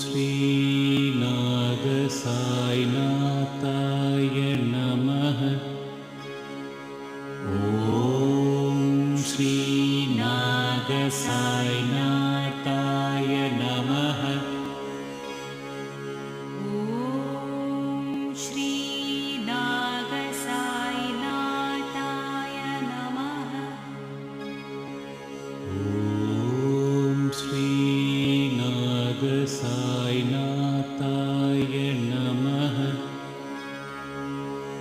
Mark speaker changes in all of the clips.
Speaker 1: श्री नागसाईनाथाय नमः। ॐ श्री नागसाईनाथाय नमः।
Speaker 2: ॐ श्री नागसाईनाथाय नमः।
Speaker 1: ॐ श्री नागसाईनाथाय नमः।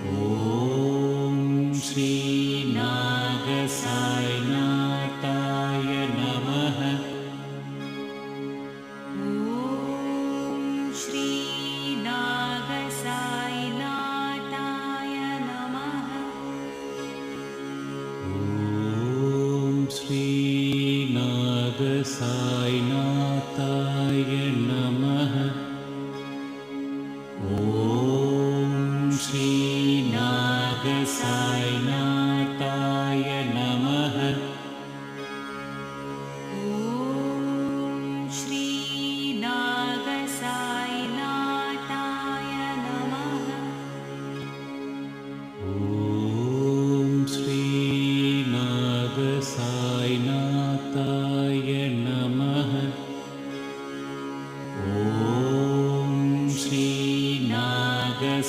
Speaker 1: ॐ श्री नागसाईनाथाय नमः।
Speaker 2: ॐ श्री नागसाईनाथाय नमः।
Speaker 1: ॐ श्री नागसाईनाथाय नमः। ॐ श्री नागसाईनाथाय नमः।
Speaker 2: ॐ श्री नागसाईनाथाय नमः।
Speaker 1: ॐ श्री नागसाईनाथाय नमः। ॐ श्री नागसाईनाथाय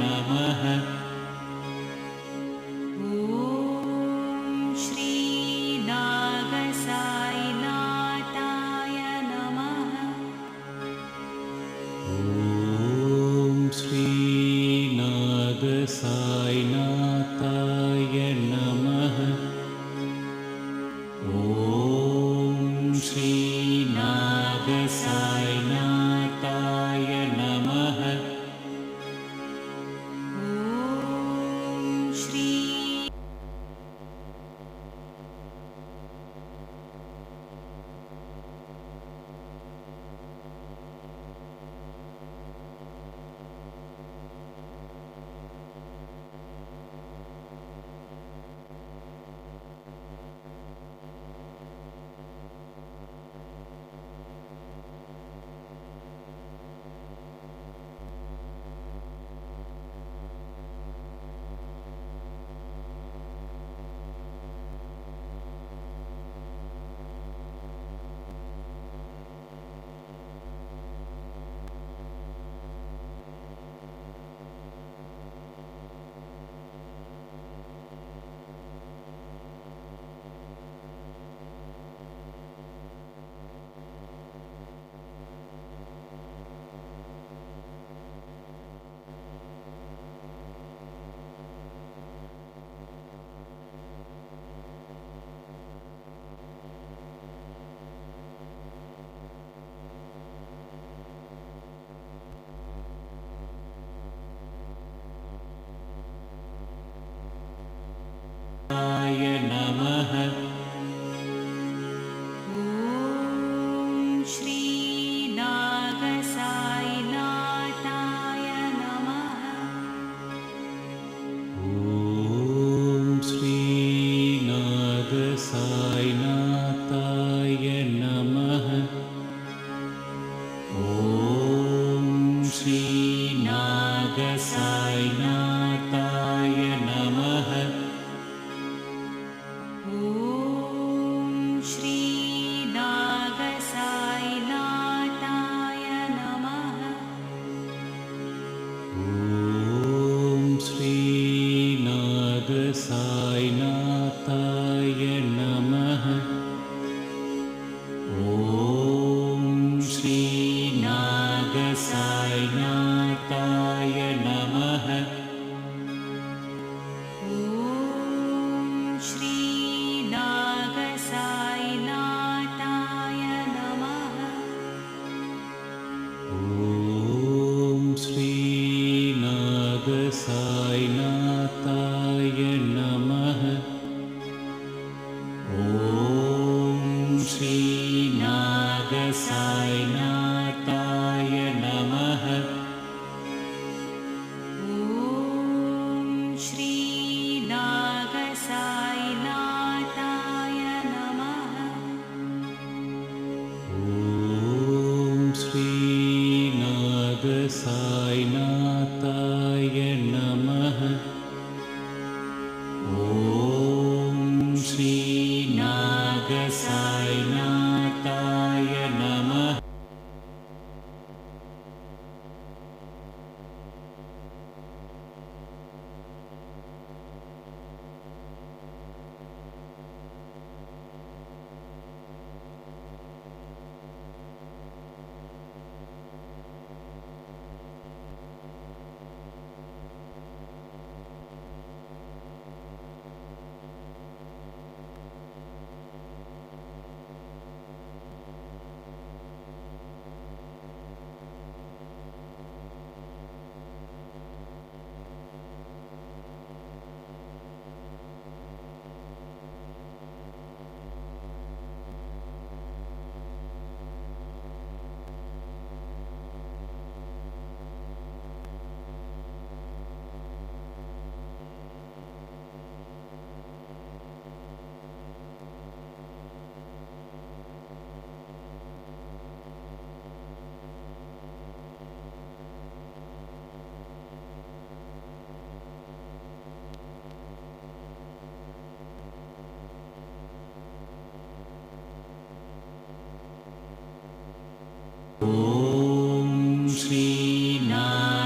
Speaker 1: नमः।
Speaker 2: ॐ श्री नागसाईनाथाय नमः।
Speaker 1: ॐ श्री नागसाईनाथाय नमः। ॐ श्री नागसाईनाथाय नमः।
Speaker 2: ॐ श्री
Speaker 1: नमः।
Speaker 2: ॐ श्री नागसाईनाथाय नमः।
Speaker 1: ॐ श्री नागसाईनाथाय नमः। ॐ श्री नागसाईनाथाय नमः।
Speaker 2: ॐ श्री नागसाईनाथाय नमः।
Speaker 1: ॐ श्री नागसाईनाथाय नमः। ॐ श्री नागसाईनाथाय नमः।
Speaker 2: ॐ श्री नागसाईनाथाय नमः।
Speaker 1: ॐ श्री नागसाईनाथाय नमः। ॐ श्री नागसाईनाथाय नमः।
Speaker 2: ॐ श्री नागसाईनाथाय नमः।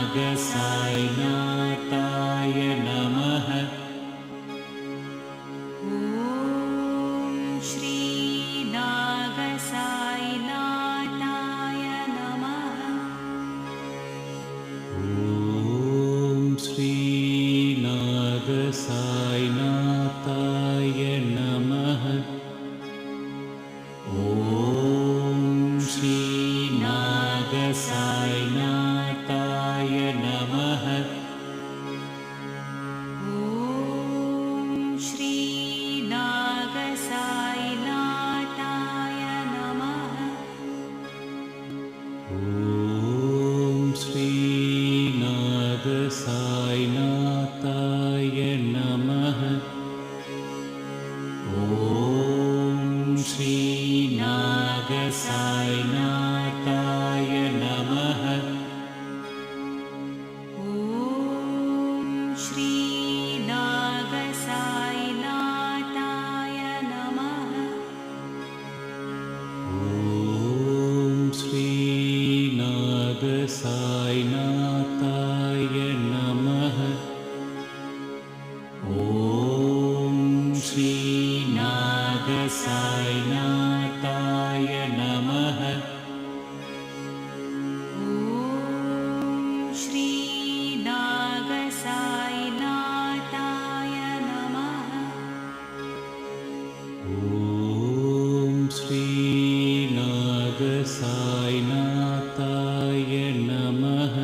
Speaker 1: नागसायनाथाय नमः।
Speaker 2: ॐ श्री नागसायनाथाय नमः।
Speaker 1: ॐ श्री नागसायनाथाय नमः। ॐ श्री नागसायनाथाय नमः।
Speaker 2: ॐ श्री नागसायनाथाय नमः।
Speaker 1: ॐ श्री नागसायनाथाय नमः। ॐ श्री नागसायनाथाय नमः।
Speaker 2: ॐ श्री नागसायनाथाय नमः।
Speaker 1: ॐ श्री नागसायनाथाय नमः। ॐ श्री नागसायनाथाय नमः।
Speaker 2: ॐ श्री नागसायनाथाय नमः।
Speaker 1: ॐ श्री नागसायनाथाय नमः।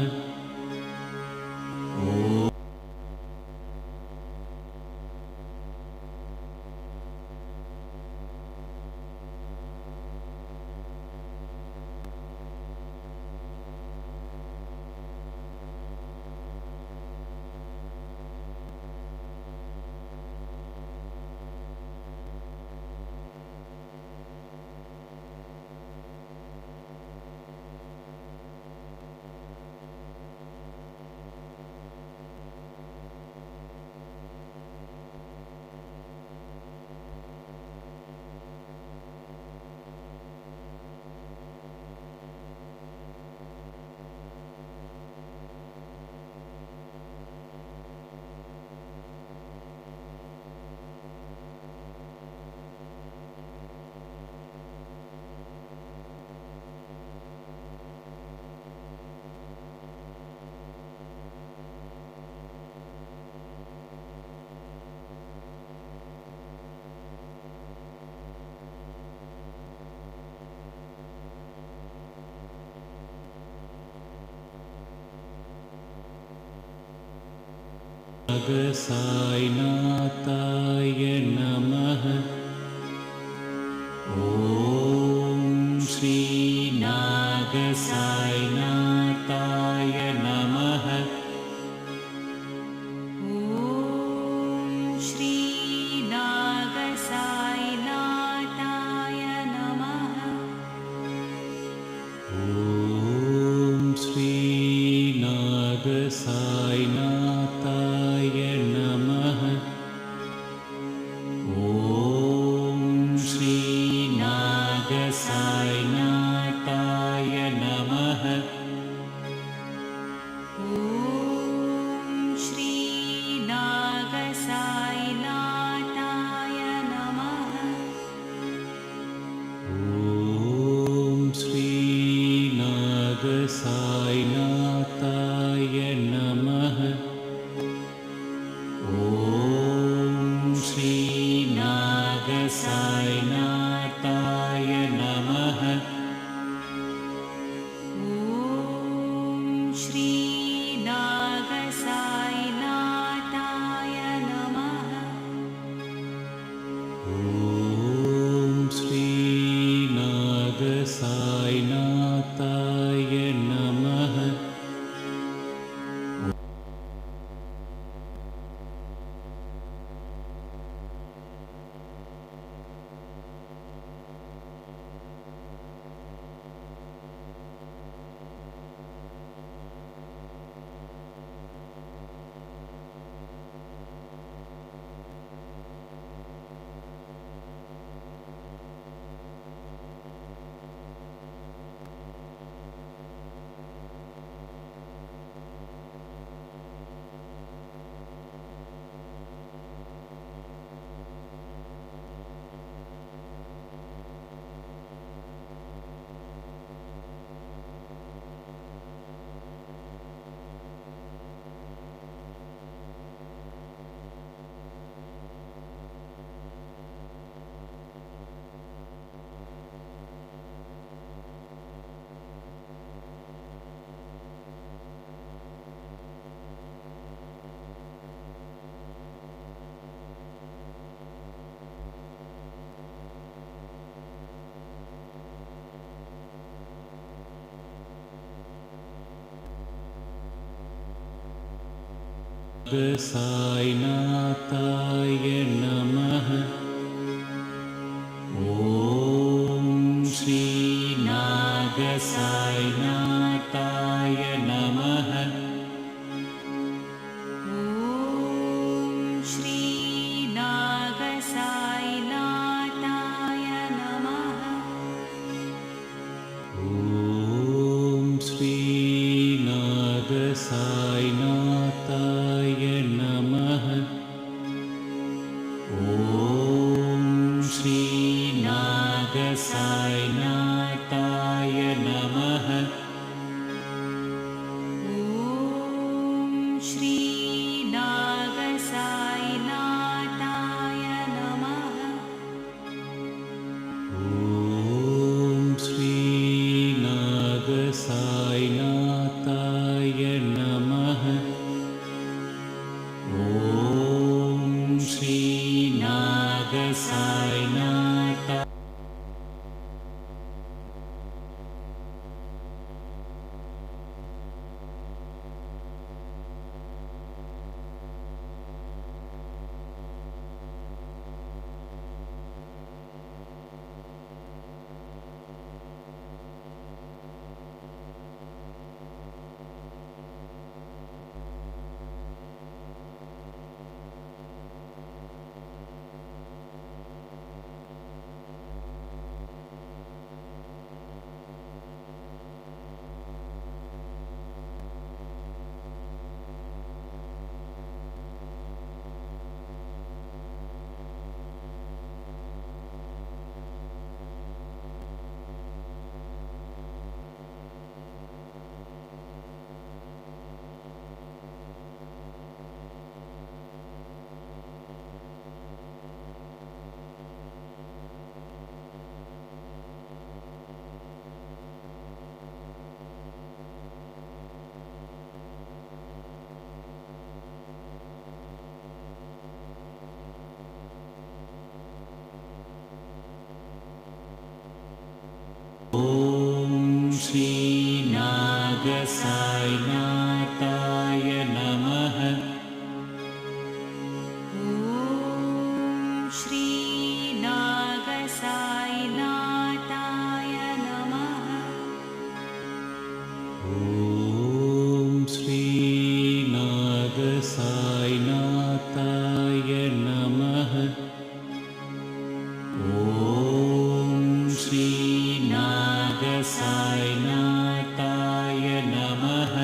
Speaker 1: नागसायनाथाय नमः। ॐ श्री नागसायनाथाय नमः।
Speaker 2: ॐ श्री नागसायनाथाय नमः।
Speaker 1: ॐ श्री नागसायनाथाय नमः। ॐ श्री नागसायनाथाय नमः।
Speaker 2: ॐ श्री नागसायनाथाय नमः।
Speaker 1: ॐ श्री नागसायनाथाय नमः। ॐ श्री नागसायनाथाय नमः।
Speaker 2: ॐ श्री नागसायनाथाय नमः।
Speaker 1: ॐ श्री नागसायनाथाय नमः। नागसायनाथाय नमः। ॐ श्री नागसायनाथाय नमः।
Speaker 2: ॐ श्री नागसायनाथाय नमः।
Speaker 1: ॐ श्री नागसायनाथाय नमः। ॐ श्री नागसायनाथाय नमः।
Speaker 2: ॐ श्री नागसायनाथाय नमः।
Speaker 1: ॐ श्री नागसायनाथाय नमः। ॐ श्री नागसायनाथाय ॐ श्री नागसायनाथाय नमः।
Speaker 2: ॐ श्री नागसायनाथाय नमः।
Speaker 1: ॐ श्री नागसायनाथाय नमः। ॐ श्री नागसायनाथाय नमः।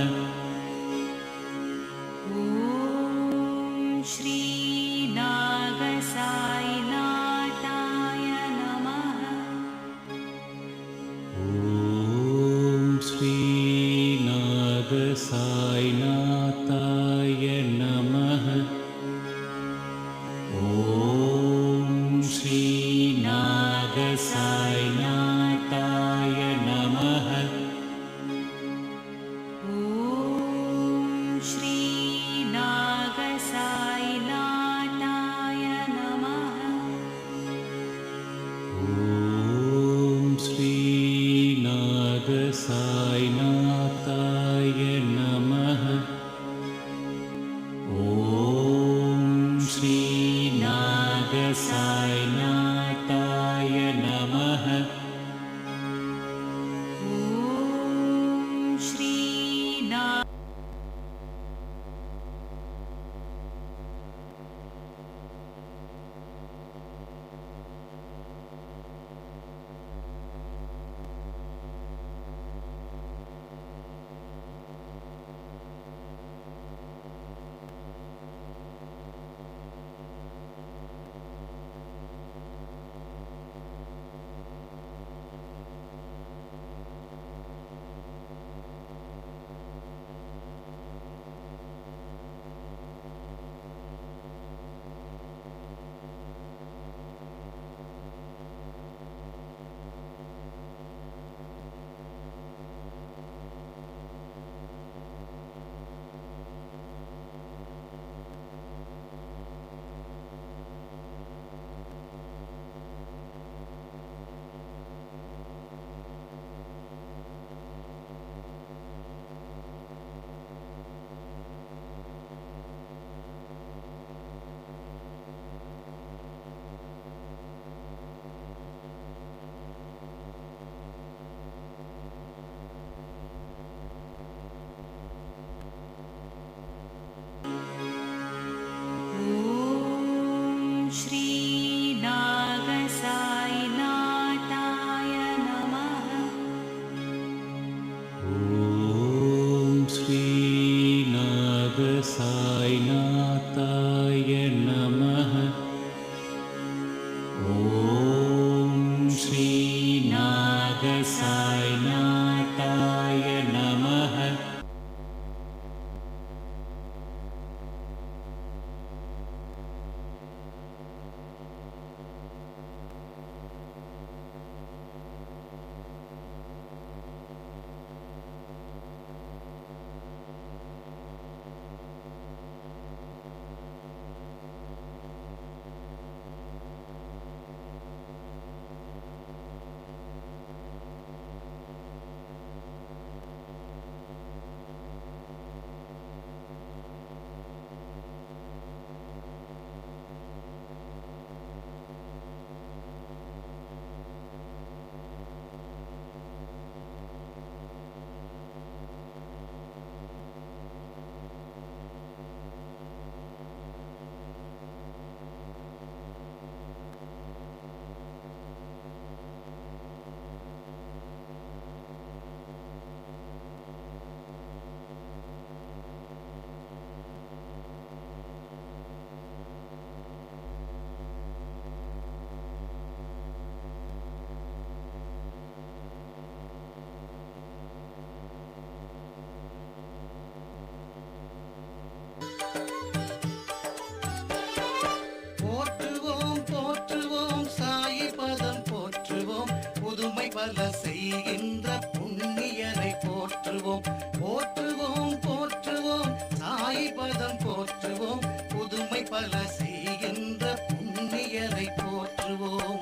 Speaker 3: போற்றுவோம் போற்றுவோம் போற்றுவோம் சாய் பதம் போற்றுவோம் புதுமை பல செய்கின்ற புண்ணியரை போற்றுவோம்.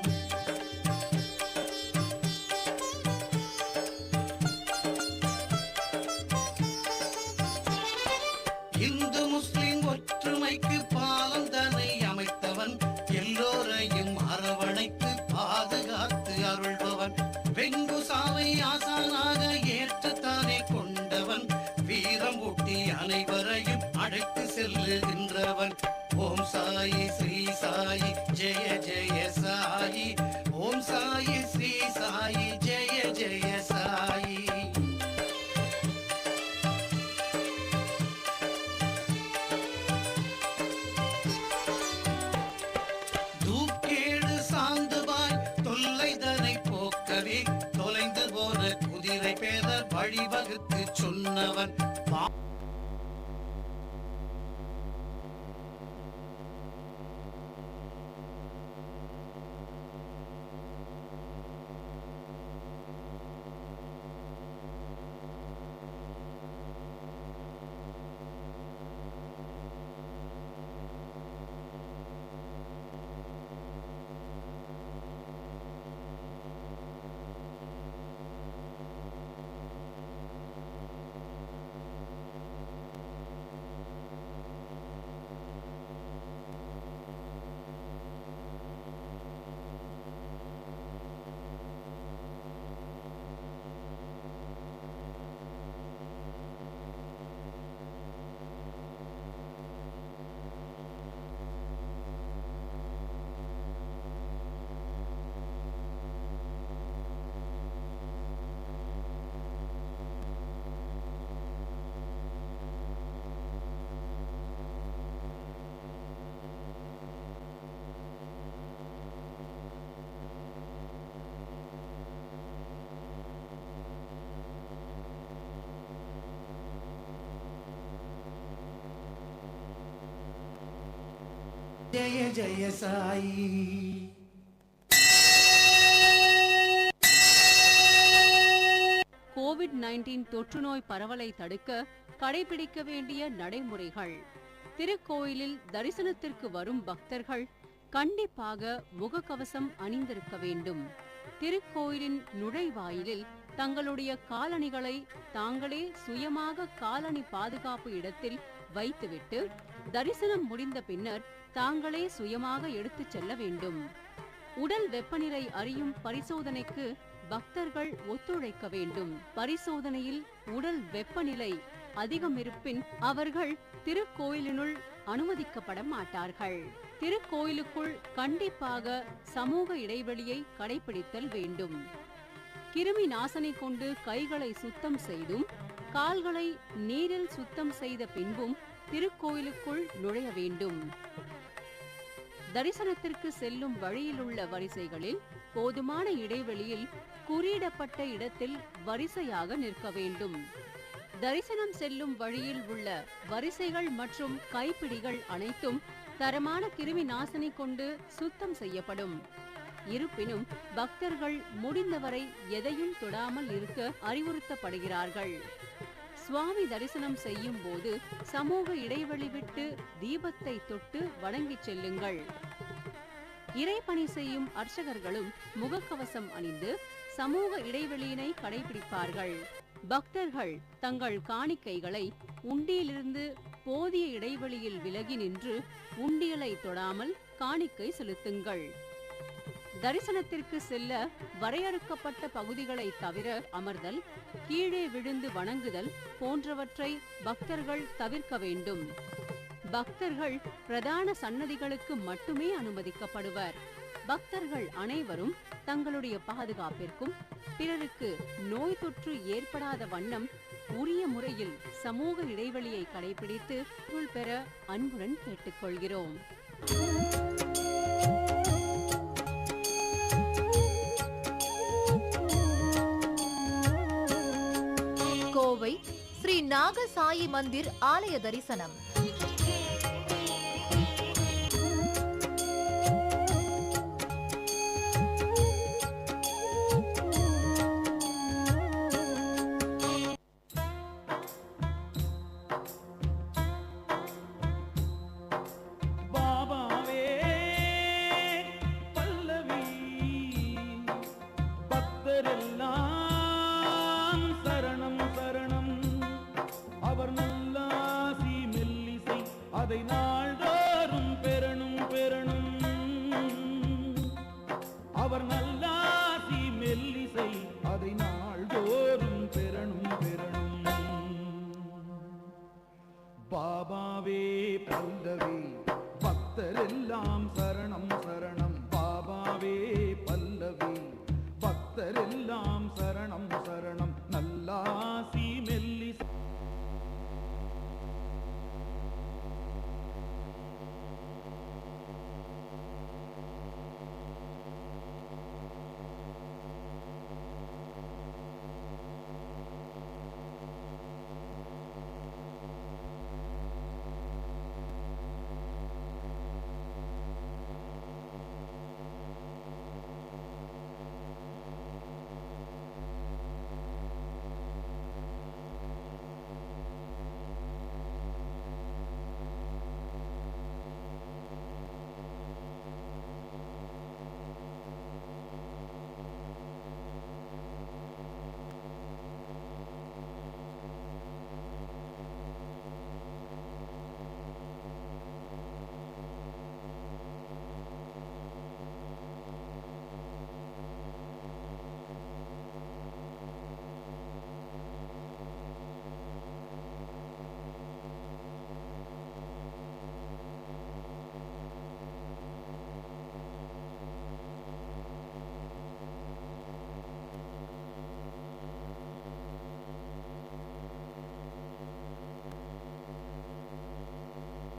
Speaker 3: இந்து முஸ்லிம் ஒற்றுமைக்கு பாலம் தன்னை அமைத்தவன், எல்லோரையும் அரவணைத்து பாதுகாத்து அருள்பவன், வெங்குசாவை ஆசானாக ஏற்றுத்தானே கொண்டவன், வீரம் ஊட்டி அனைவரையும் அழைத்து செல்லுகின்றவன். ஓம் சாயி ஸ்ரீ சாயி ஜெய ஜெய சாயி, ஓம் சாயி ஸ்ரீ சாயி ஜெய ஜெய சாயி. தூக்கேடு சாந்துவாய் தொல்லைதனை போக்கவே தொலைந்து போன குதிரை பேதர் வழிவகுத்து சொன்னவன். ஜெய ஜெய சாயி.
Speaker 4: கோவிட்-19 தொற்றுநோய் பரவலை தடுக்க கடைபிடிக்க வேண்டிய நடைமுறைகள். திருக்கோயிலில் தரிசனத்திற்கு வரும் பக்தர்கள் கண்டிப்பாக முகக்கவசம் அணிந்திருக்க வேண்டும். திருக்கோயிலின் நுழைவாயிலில் தங்களுடைய காலணிகளை தாங்களே சுயமாக காலணி பாதுகாப்பு இடத்தில் வைத்துவிட்டு தரிசனம் முடிந்த பின்னர் தாங்களே சுயமாக எடுத்துச் செல்ல வேண்டும். உடல் வெப்பநிலை அறியும் பரிசோதனைக்கு பக்தர்கள் ஒத்துழைக்க வேண்டும். பரிசோதனையில் உடல் வெப்பநிலை அதிகம் இருப்பின் அவர்கள் திருக்கோயிலினுள் அனுமதிக்கப்பட மாட்டார்கள். திருக்கோயிலுக்குள் கண்டிப்பாக சமூக இடைவெளியை கடைபிடித்தல் வேண்டும். கிருமி நாசினி கொண்டு கைகளை சுத்தம் செய்தும் கால்களை நீரில் சுத்தம் செய்த பின்பும் திருக்கோயிலுக்குள் நுழைய வேண்டும். தரிசனத்திற்கு செல்லும் வழியிலுள்ள வரிசைகளில் போதுமான இடைவெளியில் குறியிடப்பட்ட இடத்தில் வரிசையாக நிற்க வேண்டும். தரிசனம் செல்லும் வழியில் உள்ள வரிசைகள் மற்றும் கைப்பிடிகள் அனைத்தும் தரமான கிருமி நாசினி கொண்டு சுத்தம் செய்யப்படும். இருப்பினும் பக்தர்கள் முடிந்தவரை எதையும் தொடாமல் இருக்க அறிவுறுத்தப்படுகிறார்கள். சுவாமி தரிசனம் செய்யும் போது சமூக இடைவெளி விட்டு தீபத்தை தொட்டு வணங்கிச் செல்லுங்கள். இறைப்பணி செய்யும் அர்ச்சகர்களும் முகக்கவசம் அணிந்து சமூக இடைவெளியினை கடைபிடிப்பார்கள். பக்தர்கள் தங்கள் காணிக்கைகளை உண்டியிலிருந்து போதிய இடைவெளியில் விலகி நின்று உண்டியலை தொடாமல் காணிக்கை செலுத்துங்கள். தரிசனத்திற்கு செல்ல வரையறுக்கப்பட்ட பகுதிகளை தவிர அமர்தல், கீழே விழுந்து வணங்குதல் போன்றவற்றை பக்தர்கள் தவிர்க்க வேண்டும். பக்தர்கள் பிரதான சன்னதிகளுக்கு மட்டுமே அனுமதிக்கப்படுவர். பக்தர்கள் அனைவரும் தங்களுடைய பாதுகாப்பிற்கும் பிறருக்கு நோய் தொற்று ஏற்படாத வண்ணம் உரிய முறையில் சமூக இடைவெளியை கடைபிடித்து அருள் பெற அன்புடன் கேட்டுக்கொள்கிறோம்.
Speaker 5: கோவை ஸ்ரீ நாகசாயி மந்திர் ஆலய தரிசனம்.
Speaker 6: பாபாவே பல்லவி பக்தரெல்லாம் சரணம் சரணம். பாபாவே பல்லவி பக்தரெல்லாம் சரணம் சரணம். நல்லாசி மெல்லி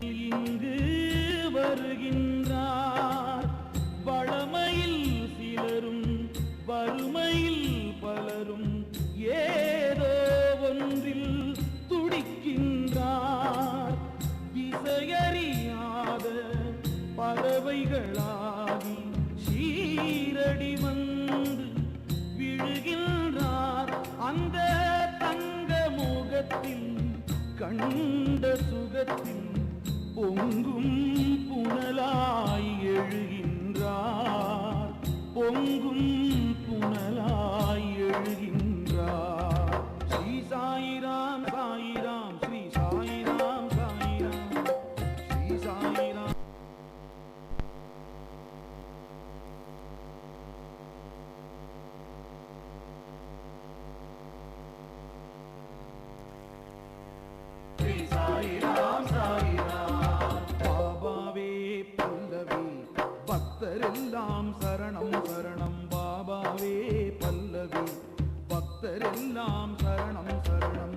Speaker 6: இங்கு வருகின்றார். வளமையில் சிலரும் வறுமையில் பலரும் ஏதோ ஒன்றில் துடிக்கின்றார். விசையறியாத பறவைகளாகி சீரடி வந்து விழுகின்றார். அந்த தங்க முகத்தில் கண்ட சுகத்தில் பொங்கும் புனலாய் எழுகின்றார். பொங்கும் புனலாய் எழுகின்றார். ஸ்ரீ சாயிராம் சாயிராம் ஸ்ரீ சாயிராம் சாயிராம் ஸ்ரீ சாயிராம். ஸ்ரீ சாயிராம் சாயிராம். பாபாவே பல்லவி பக்தரெல்லாம் சரணம் சரணம். பாபாவே பல்லவி பக்தரெல்லாம் சரணம் சரணம்.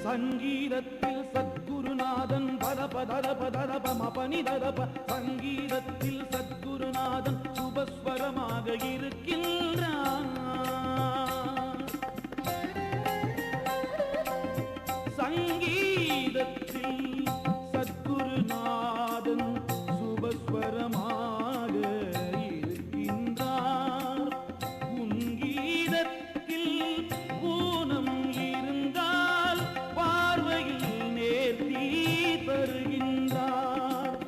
Speaker 6: சங்கீதத்தில் சத்குருநாதன் பதப ததப ததப மபனி ததப. சங்கீதத்தில் சத்குருநாதன் சுபஸ்வரமாக இருக்கின்றான். சங்கீதத்தில் சத்குருநாதன் சுபஸ்வரமாக இருக்கின்றார். உங்கீதத்தில் ஊனம் இருந்தால் பார்வையில் நேர்த்தி தருகின்றார்.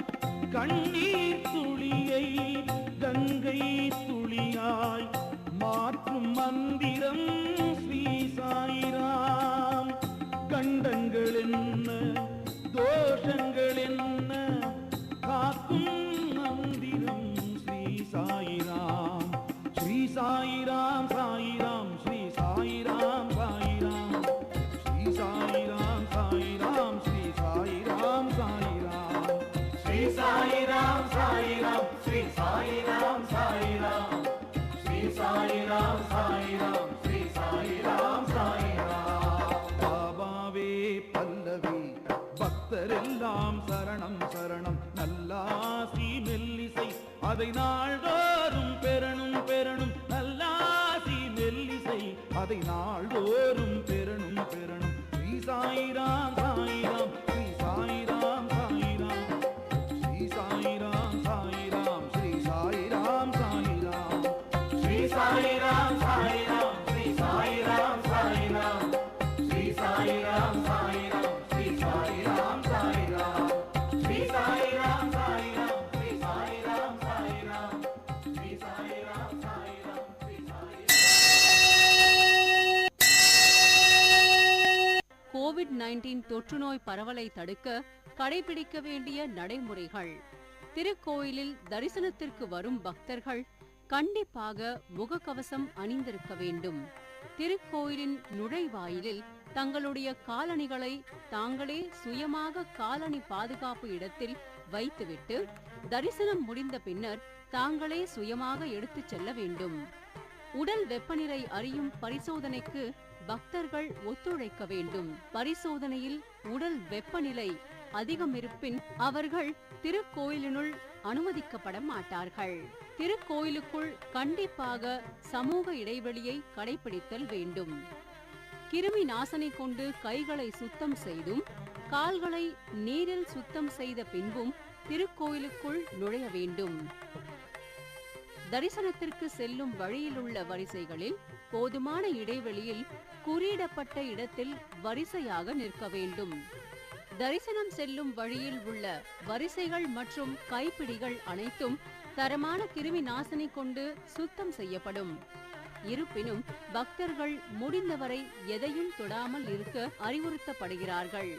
Speaker 6: கண்ணீர் துளியை கங்கை துளியாய் மாற்றும் மந்திரம் ஸ்ரீ சாயிராம். கண்டங்கள் என்ன தோஷங்கள் என்ன காக்கும் மந்திரம் ஸ்ரீ சாயிராம். ஸ்ரீ சாயிராம் சாயிராம் ஸ்ரீ சாயிராம் சாயிராம் ஸ்ரீ சாயிராம் சாயிராம் ஸ்ரீ சாயிராம் சாயிராம் ஸ்ரீ சாயிராம் சாயிராம் ஸ்ரீ சாயிராம் சாயிராம் ஸ்ரீ சாயிராம் சாயிராம் ஸ்ரீ சாயிராம் சாயிராம். பாபாவே பல்லவி பக்தரெல்லாம் சரணம் சரணம். நல்லாசி மெல்லிசை அதை நாள்தோறும் பெறணும் பெறணும். நல்லாசி மெல்லிசை அதை நாள்தோறும் பெறணும் பெறணும். ஸ்ரீ சாயிராம் சாயிராம் ஸ்ரீ சாயிராம் சாயிராம் ஸ்ரீ சாயிராம் சாயிராம் ஸ்ரீ சாயிராம் சாயிராம் ஸ்ரீ சாயிராம் சாயிராம் ஸ்ரீ சாயிராம் சாயிராம் ஸ்ரீ சாயிராம் சாயிராம் ஸ்ரீ சாயிராம் சாயிராம் ஸ்ரீ சாயிராம் சாயிராம் ஸ்ரீ சாயிராம் சாயிராம் ஸ்ரீ
Speaker 4: COVID-19 தொற்றுநோய் பரவலை தடுக்க கடைபிடிக்க வேண்டிய நடைமுறைகள். திருக்கோயிலில் தரிசனத்திற்கு வரும் பக்தர்கள் கண்டிப்பாக முகக்கவசம் அணிந்திருக்க வேண்டும். திருக்கோயிலின் நுழைவாயிலில் தங்களுடைய காலணிகளை தாங்களே சுயமாக காலணி பாதுகாப்பு இடத்தில் வைத்துவிட்டு தரிசனம் முடிந்த பின்னர் தாங்களே சுயமாக எடுத்துச் செல்ல வேண்டும். உடல் வெப்பநிலை அறியும் பரிசோதனைக்கு பக்தர்கள் ஒத்துழைக்க வேண்டும். பரிசோதனையில் உடல் வெப்பநிலை அதிகம் இருப்பின் அவர்கள் திருக்கோயிலினுள் அனுமதிக்கப்பட மாட்டார்கள். திருக்கோயிலுக்குள் கண்டிப்பாக சமூக இடைவெளியை கடைபிடித்தல் வேண்டும். கிருமி நாசினி கொண்டு கைகளை சுத்தம் செய்தும் கால்களை நீரில் சுத்தம் செய்த பின்பும் திருக்கோயிலுக்குள் நுழைய வேண்டும். தரிசனத்திற்கு செல்லும் வழியிலுள்ள வரிசைகளில் போதுமான இடைவெளியில் குறியிடப்பட்ட இடத்தில் வரிசையாக நிற்க வேண்டும். தரிசனம் செல்லும் வழியில் உள்ள வரிசைகள் மற்றும் கைப்பிடிகள் அனைத்தும் தரமான கிருமி நாசினி கொண்டு சுத்தம் செய்யப்படும். இருப்பினும் பக்தர்கள் முடிந்தவரை எதையும் தொடாமல் இருக்க அறிவுறுத்தப்படுகிறார்கள்.